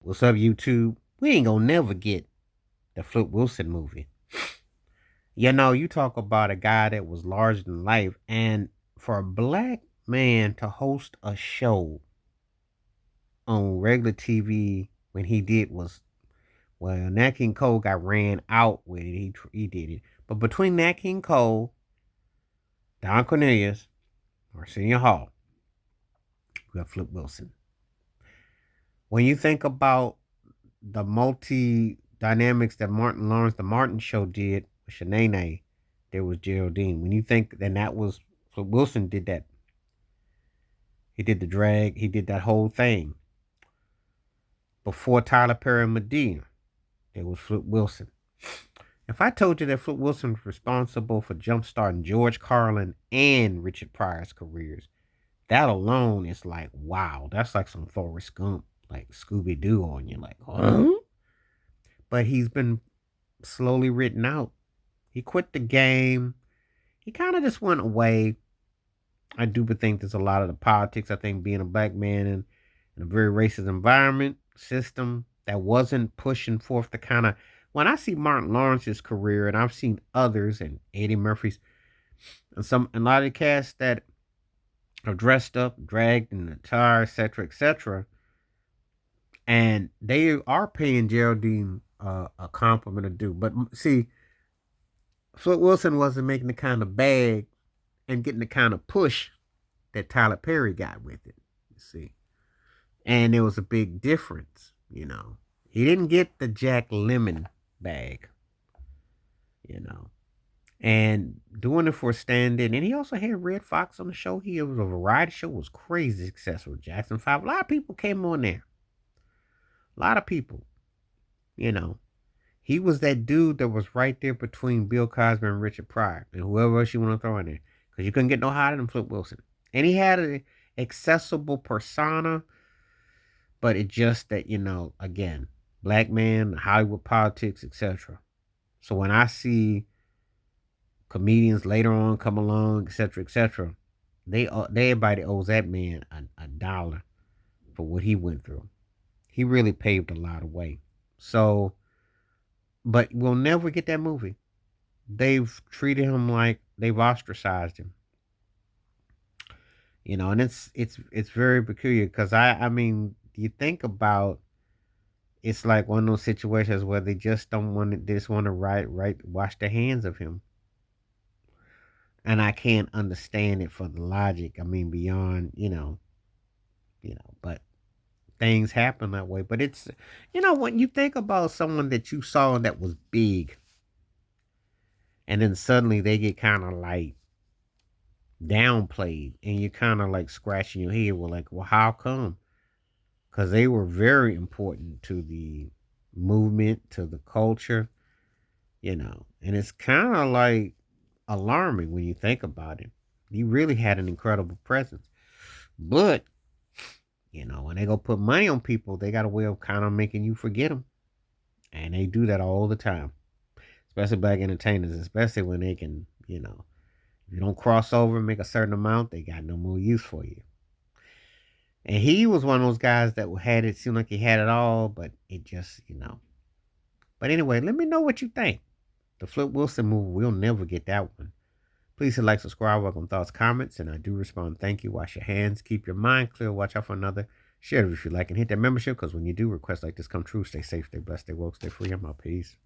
What's up, YouTube? We ain't gonna never get the Flip Wilson movie. You know, you talk about a guy that was larger than life, and for a black man to host a show on regular TV when he did was well, Nat King Cole got ran out with it. He did it, but between Nat King Cole, Don Cornelius, Arsenio Hall, we got Flip Wilson. When you think about the multi dynamics that Martin Lawrence, the Martin Show did with Shanae, there was Geraldine. When you think, then that was Flip Wilson did that. He did the drag. He did that whole thing. Before Tyler Perry and Medina, there was Flip Wilson. If I told you that Flip Wilson was responsible for jumpstarting George Carlin and Richard Pryor's careers, that alone is like, wow, that's like some Forrest Gump, like Scooby Doo on you. Like, huh? But he's been slowly written out. He quit the game. He kind of just went away. I do think there's a lot of the politics. I think being a black man in a very racist environment, system that wasn't pushing forth the kind of. When I see Martin Lawrence's career, and I've seen others, and Eddie Murphy's, and a lot of the cast that are dressed up, dragged in attire, etc., and they are paying Geraldine a compliment to do. But see, Flip Wilson wasn't making the kind of bag and getting the kind of push that Tyler Perry got with it. You see, and there was a big difference. You know, he didn't get the Jack Lemmon bag. You know, and doing it for a stand-in. And he also had Red Fox on the show. He was a variety show. It was crazy successful. Jackson 5. A lot of people came on there. A lot of people. You know, he was that dude that was right there between Bill Cosby and Richard Pryor and whoever else you want to throw in there. Because you couldn't get no higher than Flip Wilson. And he had an accessible persona, but it just that, you know, again, black man, Hollywood politics, etc. So when I see comedians later on come along, etc., everybody owes that man a dollar for what he went through. He really paved a lot of way. So, but we'll never get that movie. They've treated him like they've ostracized him. You know, and it's very peculiar because I mean, you think about it's like one of those situations where they just don't want to they just want to wash their hands of him. And I can't understand it for the logic. I mean, beyond, but things happen that way. But it's, when you think about someone that you saw that was big, and then suddenly they get kind of like downplayed, and you're kind of like scratching your head. Well, like, well, how come? Because they were very important to the movement, to the culture, and it's kind of like alarming when you think about it. He really had an incredible presence. But, when they go put money on people, they got a way of kind of making you forget them. And they do that all the time. Especially black entertainers, especially when they can, if you don't cross over and make a certain amount, they got no more use for you. And he was one of those guys that had it, seemed like he had it all, but it just, But anyway, let me know what you think. The Flip Wilson movie, we'll never get that one. Please hit like, subscribe, welcome thoughts, comments, and I do respond. Thank you. Wash your hands. Keep your mind clear. Watch out for another. Share it if you like, and hit that membership because when you do, requests like this come true. Stay safe, stay blessed, stay woke, stay free. I'm out. Peace.